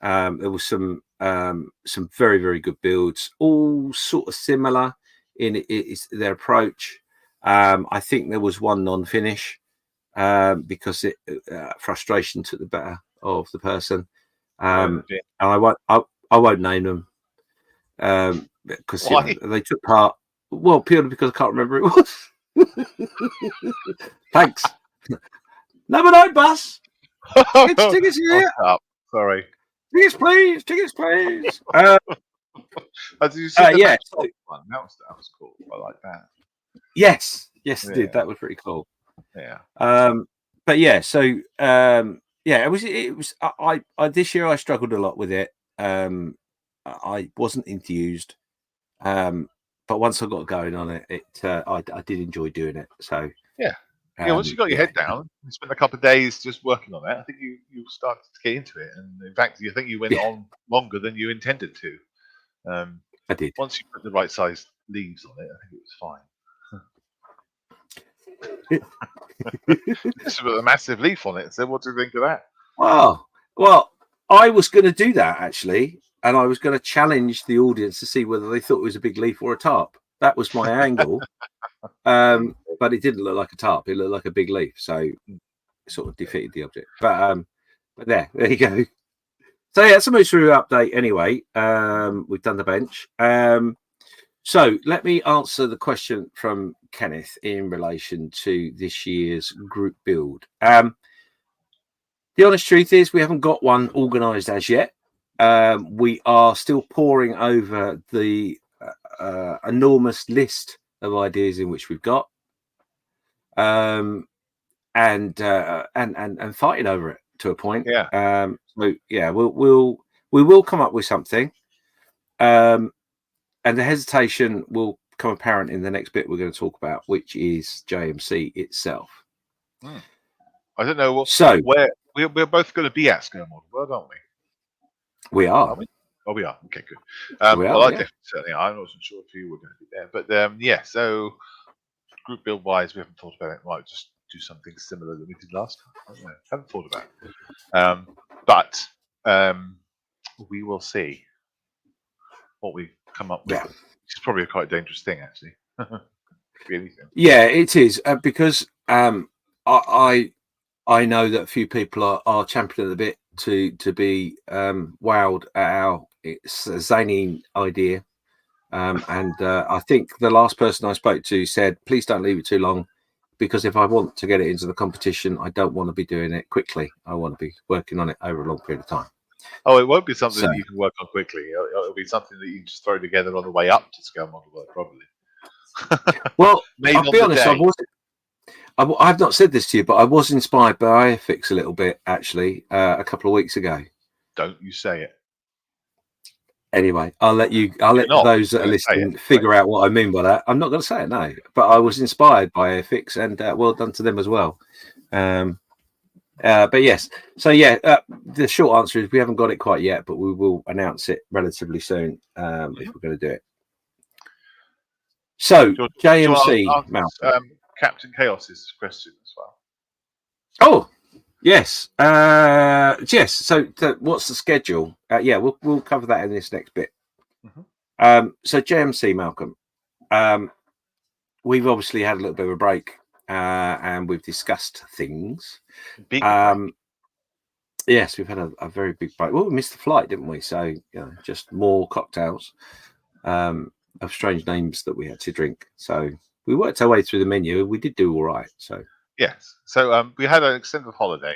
[SPEAKER 1] There was some very, very good builds, all sort of similar in their approach. I think there was one non-finish because frustration took the better of the person, and I won't name them because they took part. Well, purely because I can't remember who it was. Thanks. Number 9 bus. Tickets here.
[SPEAKER 2] Sorry.
[SPEAKER 1] Tickets, please. Tickets, please.
[SPEAKER 2] Did you see the
[SPEAKER 1] yeah.
[SPEAKER 2] one? That was cool. I like that.
[SPEAKER 1] Yes, it did. That was pretty cool.
[SPEAKER 2] Yeah.
[SPEAKER 1] But yeah, so it was. I this year I struggled a lot with it. I wasn't enthused. But once I got going on it, I did enjoy doing it. So
[SPEAKER 2] once you got your head down, you spent a couple of days just working on it. I think you started to get into it, and in fact, you think you went on longer than you intended to.
[SPEAKER 1] I did.
[SPEAKER 2] Once you put the right size leaves on it, I think it was fine. Just put a massive leaf on it. So, what do you think of that?
[SPEAKER 1] Well, I was going to do that actually. And I was going to challenge the audience to see whether they thought it was a big leaf or a tarp. That was my angle. But it didn't look like a tarp. It looked like a big leaf. So it sort of defeated the object. But there you go. So yeah, it's a Mooseroom update anyway. We've done the bench. So let me answer the question from Kenneth in relation to this year's group build. The honest truth is we haven't got one organised as yet. We are still poring over the enormous list of ideas in which we've got, and fighting over it to a point. We will come up with something, and the hesitation will become apparent in the next bit we're going to talk about, which is JMC itself.
[SPEAKER 2] I don't know what.
[SPEAKER 1] So
[SPEAKER 2] where we're both going to be at Scale Model World, aren't we?
[SPEAKER 1] We are.
[SPEAKER 2] We? Oh, we are. Okay, good.
[SPEAKER 1] I
[SPEAKER 2] definitely, certainly. I wasn't sure if you were going to be there, but so group build wise, we haven't thought about it. Might just do something similar that we did last time. I don't know. Haven't thought about it. But we will see what we come up with.
[SPEAKER 1] Yeah.
[SPEAKER 2] Which is probably a quite dangerous thing, actually.
[SPEAKER 1] Yeah, it is because I know that a few people are championing a bit to be wowed at our zany idea, and I think the last person I spoke to said, "Please don't leave it too long, because if I want to get it into the competition, I don't want to be doing it quickly. I want to be working on it over a long period of time."
[SPEAKER 2] Oh, it won't be something that you can work on quickly. It'll be something that you can just throw together on the way up to Scale Model World, probably.
[SPEAKER 1] Well, I'll be honest. I've not said this to you, but I was inspired by iFix a little bit, actually, a couple of weeks ago.
[SPEAKER 2] Don't you say it.
[SPEAKER 1] Anyway, I'll let those that are listening figure out what I mean by that. I'm not going to say it, no. But I was inspired by iFix, and well done to them as well. But yes, so yeah, the short answer is we haven't got it quite yet, but we will announce it relatively soon if we're going to do it. So JMC, Mal.
[SPEAKER 2] Captain Chaos's question as well.
[SPEAKER 1] Oh, yes, yes. So what's the schedule? Yeah, we'll cover that in this next bit. So JMC, Malcolm. We've obviously had a little bit of a break, and we've discussed things.
[SPEAKER 2] Big break.
[SPEAKER 1] Yes, we've had a very big break. Well, we missed the flight, didn't we? So, just more cocktails of strange names that we had to drink. So we worked our way through the menu. We did do all right. So
[SPEAKER 2] yes. So we had an extended holiday,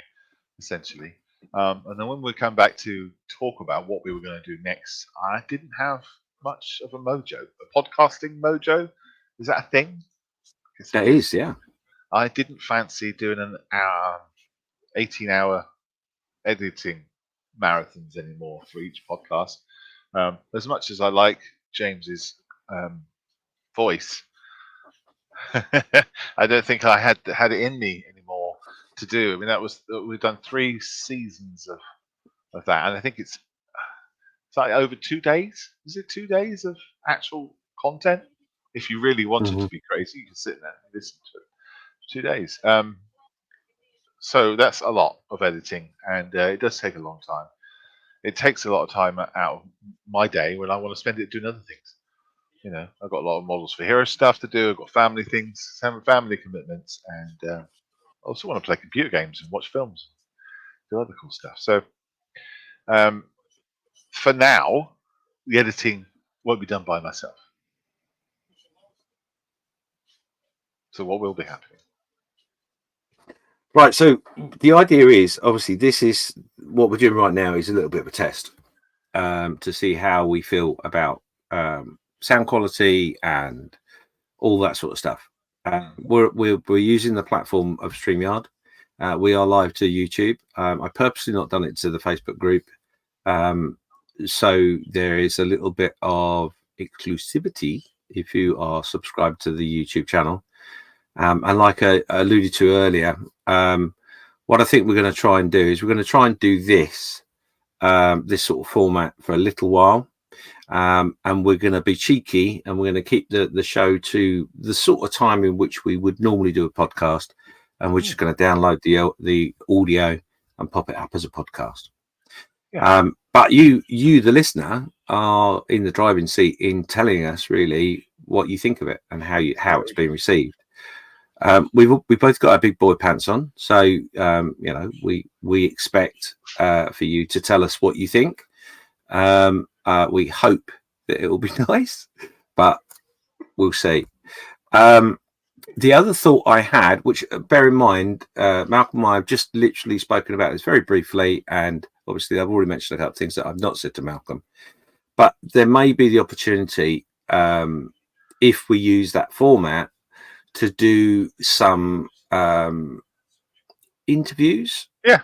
[SPEAKER 2] essentially. And then when we come back to talk about what we were going to do next, I didn't have much of a mojo. A podcasting mojo? Is that a thing?
[SPEAKER 1] That is, yeah.
[SPEAKER 2] I didn't fancy doing an 18-hour editing marathons anymore for each podcast. As much as I like James's voice, I don't think I had it in me anymore to do. I mean, we've done 3 seasons of that, and I think it's like over 2 days. Is it 2 days of actual content? If you really wanted to be crazy, you can sit there and listen to it for 2 days. So that's a lot of editing, and it does take a long time. It takes a lot of time out of my day when I want to spend it doing other things. I've got a lot of models for hero stuff to do. I've got family things, family commitments, and I also want to play computer games and watch films, do other cool stuff. So for now, the editing won't be done by myself. So what will be happening?
[SPEAKER 1] Right, so the idea is, obviously, this is what we're doing right now is a little bit of a test to see how we feel about sound quality and all that sort of stuff. We're using the platform of StreamYard. We are live to YouTube. I purposely not done it to the Facebook group, so there is a little bit of exclusivity if you are subscribed to the YouTube channel. And like I alluded to earlier, what I think we're going to try and do is we're going to try and do this sort of format for a little while. And we're going to be cheeky and we're going to keep the show to the sort of time in which we would normally do a podcast. And we're just going to download the audio and pop it up as a podcast. Yeah. But you, the listener, are in the driving seat in telling us really what you think of it and how it's been received. We've both got our big boy pants on, so we expect for you to tell us what you think. We hope that it will be nice, but we'll see. The other thought I had, which bear in mind, Malcolm and I have just literally spoken about this very briefly, and obviously I've already mentioned a couple of things that I've not said to Malcolm, but there may be the opportunity, if we use that format, to do some interviews.
[SPEAKER 2] Yeah.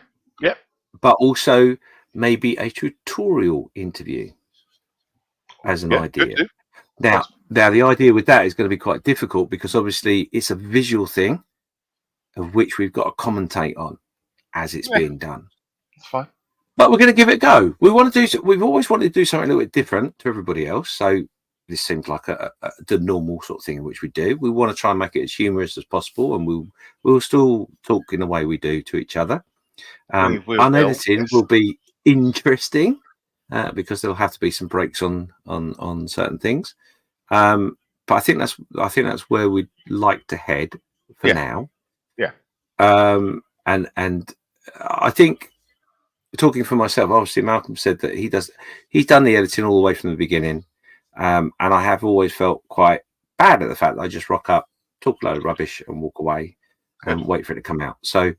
[SPEAKER 1] But also maybe a tutorial interview as an idea. Now, the idea with that is going to be quite difficult because obviously it's a visual thing of which we've got to commentate on as it's being done.
[SPEAKER 2] That's fine.
[SPEAKER 1] But we're going to give it a go. We've always wanted to do something a little bit different to everybody else. So this seems like the normal sort of thing in which we do. We want to try and make it as humorous as possible, and we'll still talk in the way we do to each other. Unedited will be interesting because there'll have to be some breaks on certain things. But I think that's where we'd like to head for now.
[SPEAKER 2] Yeah.
[SPEAKER 1] And I think, talking for myself, obviously Malcolm said that he's done the editing all the way from the beginning. And I have always felt quite bad at the fact that I just rock up, talk a load of rubbish and walk away and wait for it to come out. So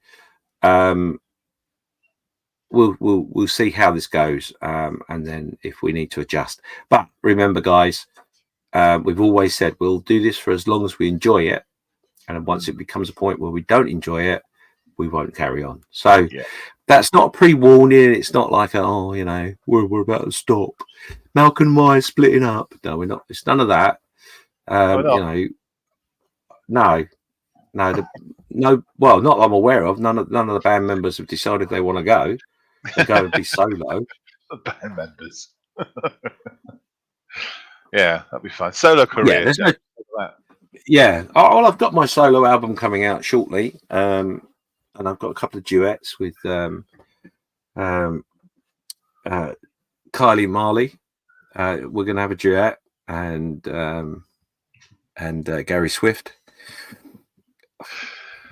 [SPEAKER 1] we'll see how this goes, and then if we need to adjust. But remember, guys, we've always said we'll do this for as long as we enjoy it, and once it becomes a point where we don't enjoy it, we won't carry on. So that's not pre-warning. It's not like we're about to stop. Malcolm and I are splitting up. No, we're not. It's none of that. No, no, well, not that I'm aware of. None of the band members have decided they want to go. They go and be solo.
[SPEAKER 2] The band members. Yeah, that'd be fun. Solo career.
[SPEAKER 1] Yeah, there's no. Yeah, I've got my solo album coming out shortly, and I've got a couple of duets with Kylie Marley. We're going to have a duet, and Gary Swift.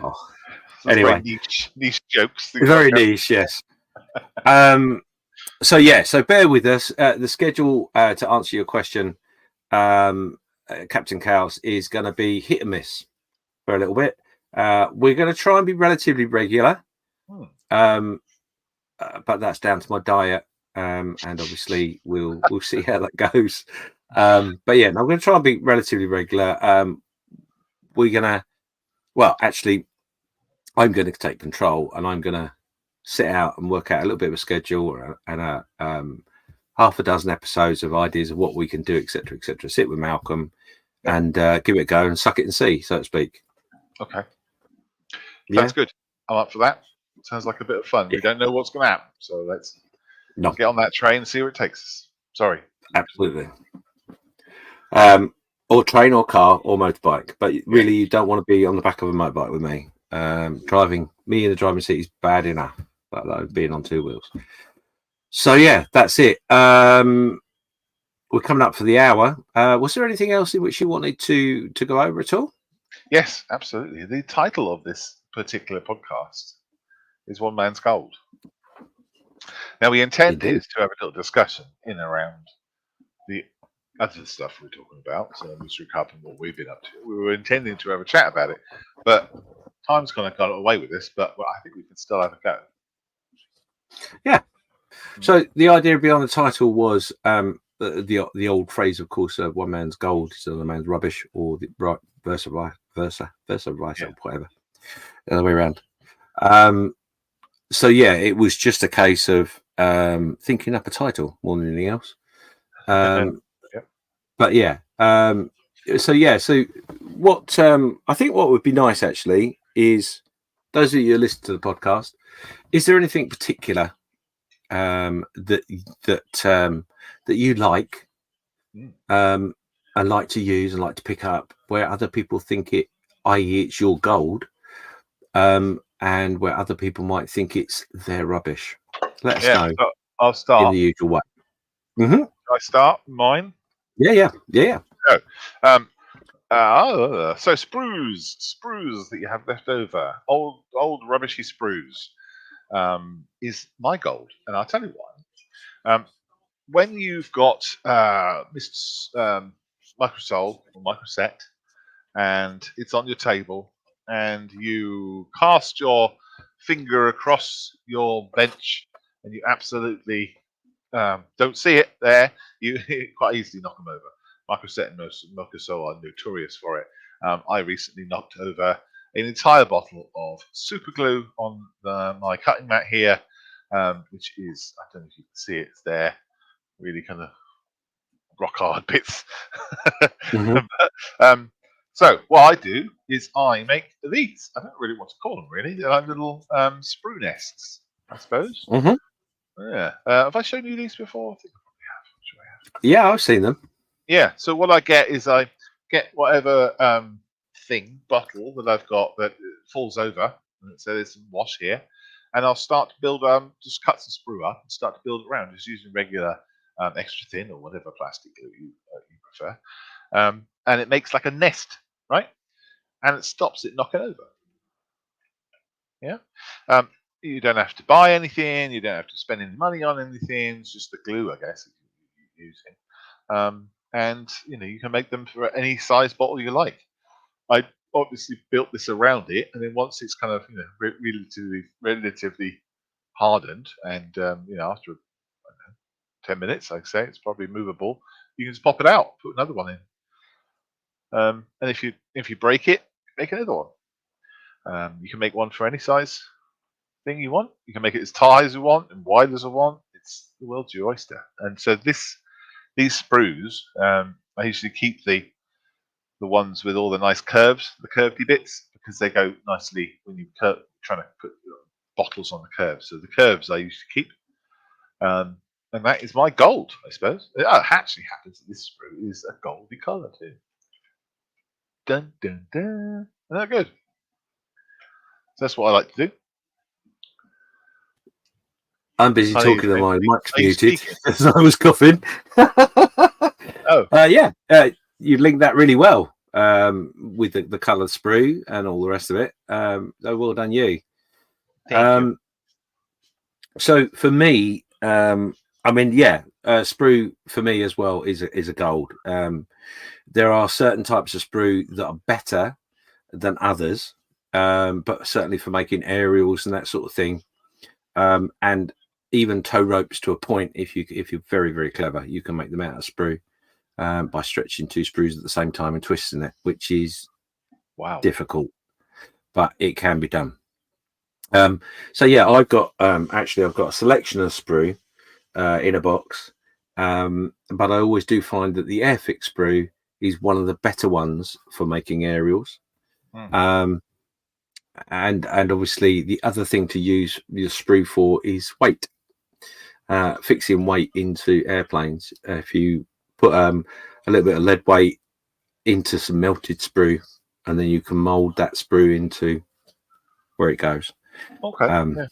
[SPEAKER 1] Oh. Anyway,
[SPEAKER 2] niche jokes.
[SPEAKER 1] Very niche, yes. So bear with us. The schedule to answer your question, Captain Chaos, is going to be hit and miss for a little bit. We're going to try and be relatively regular, but that's down to my diet, and obviously we'll see how that goes. But yeah, I'm going to try and be relatively regular. We're gonna, well, actually, I'm going to take control, and I'm going to sit out and work out a little bit of a schedule and half a dozen episodes of ideas of what we can do, etc., etc. Sit with Malcolm and give it a go and suck it and see, so to speak.
[SPEAKER 2] Okay.
[SPEAKER 1] Yeah.
[SPEAKER 2] Sounds good. I'm up for that. Sounds like a bit of fun.
[SPEAKER 1] Yeah.
[SPEAKER 2] We don't know what's going to happen, so let's get on that train and see where it takes us. Sorry.
[SPEAKER 1] Absolutely. Or train or car or motorbike, but really you don't want to be on the back of a motorbike with me. Driving me in the driving seat is bad enough, like being on two wheels. So yeah, that's it. We're coming up for the hour. Was there anything else in which you wanted to go over at all?
[SPEAKER 2] Yes, absolutely. The title of this particular podcast is One Man's Gold. Now, we intend to have a little discussion in around the other stuff we're talking about, so Mystery Cup and what we've been up to. We were intending to have a chat about it, but time's kind of got away with this, but I think we can still have a go.
[SPEAKER 1] Yeah. So the idea behind the title was the old phrase, of course, one man's gold is another man's rubbish, or the versa, whatever, the other way around. So yeah, it was just a case of thinking up a title more than anything else. But yeah, so what I think what would be nice actually is those of you who listen to the podcast, is there anything particular that you like and like to use and like to pick up where other people think it, i.e. it's your gold, and where other people might think it's their rubbish? Let us know.
[SPEAKER 2] So I'll start
[SPEAKER 1] in the usual way.
[SPEAKER 2] Shall I start mine?
[SPEAKER 1] Yeah.
[SPEAKER 2] So sprues that you have left over, old rubbishy sprues, is my gold, and I'll tell you why. When you've got Microsol or Microset, and it's on your table, and you cast your finger across your bench, and you absolutely don't see it there, you quite easily knock them over. Microset and Microsol are notorious for it. I recently knocked over an entire bottle of super glue on my cutting mat here, which is, I don't know if you can see it, it's there, really kind of rock hard bits. So what I do is I make these. I don't really want to call them really. They're like little sprue nests, I suppose. Yeah. Have I shown you these before? I think I probably have. I'm sure I have.
[SPEAKER 1] Yeah, I've seen them.
[SPEAKER 2] Yeah. So what I get is I get whatever bottle that I've got that falls over, and so there's some wash here, and I'll start to build just cut some sprue up and start to build it around, just using regular extra thin or whatever plastic glue you prefer, and it makes like a nest, right? And it stops it knocking over. Yeah. You don't have to buy anything. You don't have to spend any money on anything. It's just the glue, I guess, that you're using. And you can make them for any size bottle you like. I obviously built this around it, and then once it's kind of relatively hardened, and after 10 minutes, I'd say it's probably movable. You can just pop it out, put another one in, and if you break it, make another one. You can make one for any size thing you want. You can make it as tall as you want and wide as you want. It's the world's your oyster. And so these sprues, I usually keep the ones with all the nice curves, the curvy bits, because they go nicely when you trying to put bottles on the curves. So the curves I used to keep, and that is my gold, I suppose. It actually happens that this sprue is a goldy colour too. Dun dun dun. Isn't that good? So that's what I like to do.
[SPEAKER 1] I'm busy
[SPEAKER 2] Honey,
[SPEAKER 1] talking and my mic's
[SPEAKER 2] are you
[SPEAKER 1] muted
[SPEAKER 2] speaking?
[SPEAKER 1] as I was coughing.
[SPEAKER 2] Oh,
[SPEAKER 1] Yeah, you linked that really well with the coloured sprue and all the rest of it. So well done, you.
[SPEAKER 2] thank you.
[SPEAKER 1] So for me, sprue for me as well is a gold. There are certain types of sprue that are better than others, but certainly for making aerials and that sort of thing, and even tow ropes to a point. If you're very, very clever, you can make them out of sprue by stretching two sprues at the same time and twisting it, which is difficult, but it can be done. So yeah, I've got a selection of sprue in a box, but I always do find that the Airfix sprue is one of the better ones for making aerials. And obviously the other thing to use your sprue for is weight, fixing weight into airplanes. If you put a little bit of lead weight into some melted sprue, and then you can mold that sprue into where it goes.
[SPEAKER 2] Okay.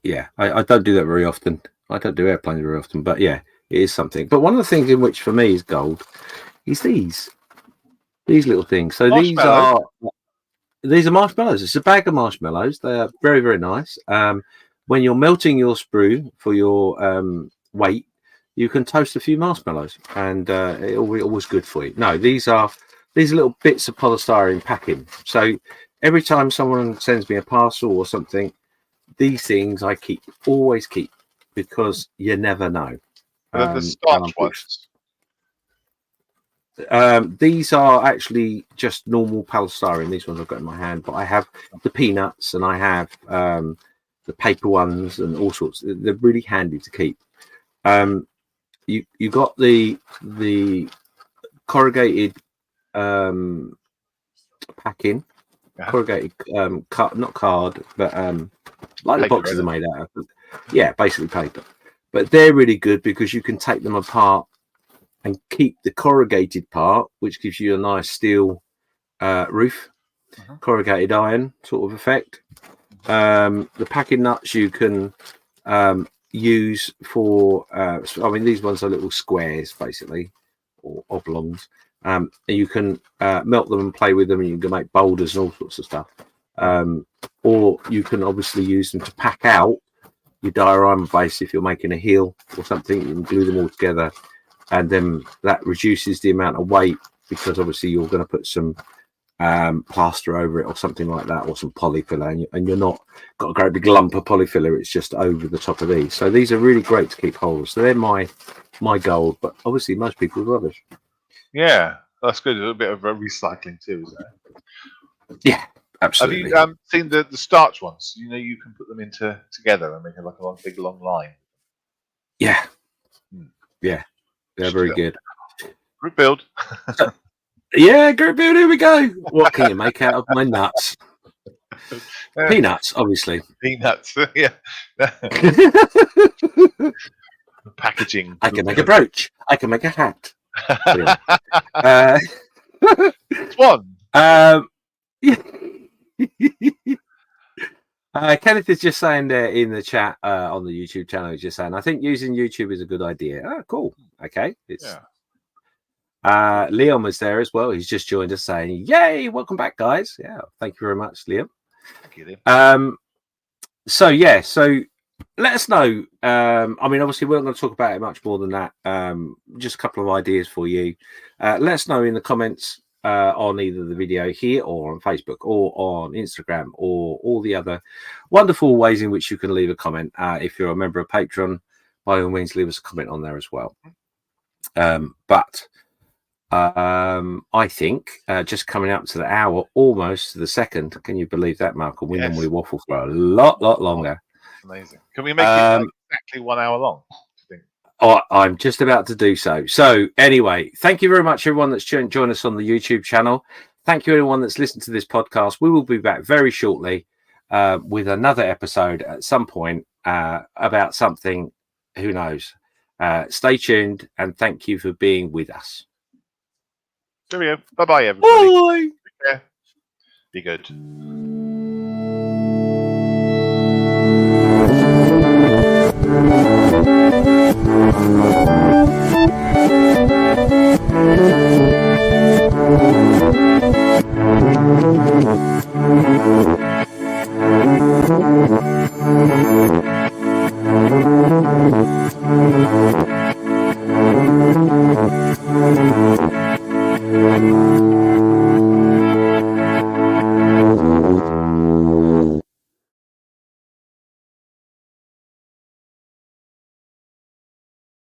[SPEAKER 1] Yeah, I don't do that very often. I don't do airplanes very often, but yeah, it is something. But one of the things in which for me is gold is these little things. So these are marshmallows. It's a bag of marshmallows. They are very, very nice. When you're melting your sprue for your weight, you can toast a few marshmallows, and it'll be always good for you. No, these are little bits of polystyrene packing. So every time someone sends me a parcel or something, these things I always keep, because you never know.
[SPEAKER 2] The starch ones.
[SPEAKER 1] These are actually just normal polystyrene. These ones I've got in my hand, but I have the peanuts and I have the paper ones and all sorts. They're really handy to keep. You got the corrugated packing, corrugated not card, but like the boxes are made out of. Yeah, basically paper. But they're really good because you can take them apart and keep the corrugated part, which gives you a nice steel roof, corrugated iron sort of effect. The packing nuts you can use for, these ones are little squares basically, or oblongs. And you can melt them and play with them, and you can make boulders and all sorts of stuff. Or you can obviously use them to pack out your diorama base. If you're making a heel or something, you can glue them all together, and then that reduces the amount of weight, because obviously you're going to put some plaster over it or something like that, or some polyfiller, and you're not got a great big lump of polyfiller, it's just over the top of these. So these are really great to keep hold of. So they're my gold, but obviously most people's rubbish.
[SPEAKER 2] Yeah, that's good. A little bit of recycling too, isn't it?
[SPEAKER 1] Yeah, absolutely.
[SPEAKER 2] Have you seen the starch ones? You know, you can put them together and make it like a big long line.
[SPEAKER 1] Yeah. Yeah, they're very good.
[SPEAKER 2] Group build.
[SPEAKER 1] Yeah, group build. Here we go. What can you make out of my nuts? Peanuts, obviously.
[SPEAKER 2] Peanuts. Yeah. Packaging.
[SPEAKER 1] I can make a brooch. I can make a hat.
[SPEAKER 2] One.
[SPEAKER 1] Kenneth is just saying there in the chat on the YouTube channel, he's just saying, I think using YouTube is a good idea. Oh, cool. Okay. Liam was there as well. He's just joined us saying, yay, welcome back, guys. Yeah, thank you very much, Liam.
[SPEAKER 2] Thank you, Liam.
[SPEAKER 1] So let us know. Obviously, we're not going to talk about it much more than that. Just a couple of ideas for you. Let us know in the comments on either the video here or on Facebook or on Instagram or all the other wonderful ways in which you can leave a comment. If you're a member of Patreon, by all means, leave us a comment on there as well. I think just coming up to the hour, almost to the second. Can you believe that, Malcolm? We normally waffle for a lot longer.
[SPEAKER 2] Amazing. Can we make it exactly 1 hour long?
[SPEAKER 1] I'm just about to do so. So anyway, thank you very much, everyone that's joined us on the YouTube channel. thank you, everyone that's listened to this podcast. We will be back very shortly with another episode at some point about something, who knows. Stay tuned, and thank you for being with us.
[SPEAKER 2] Cheerio. Bye-bye, everybody.
[SPEAKER 1] Bye.
[SPEAKER 2] Take care. Be good.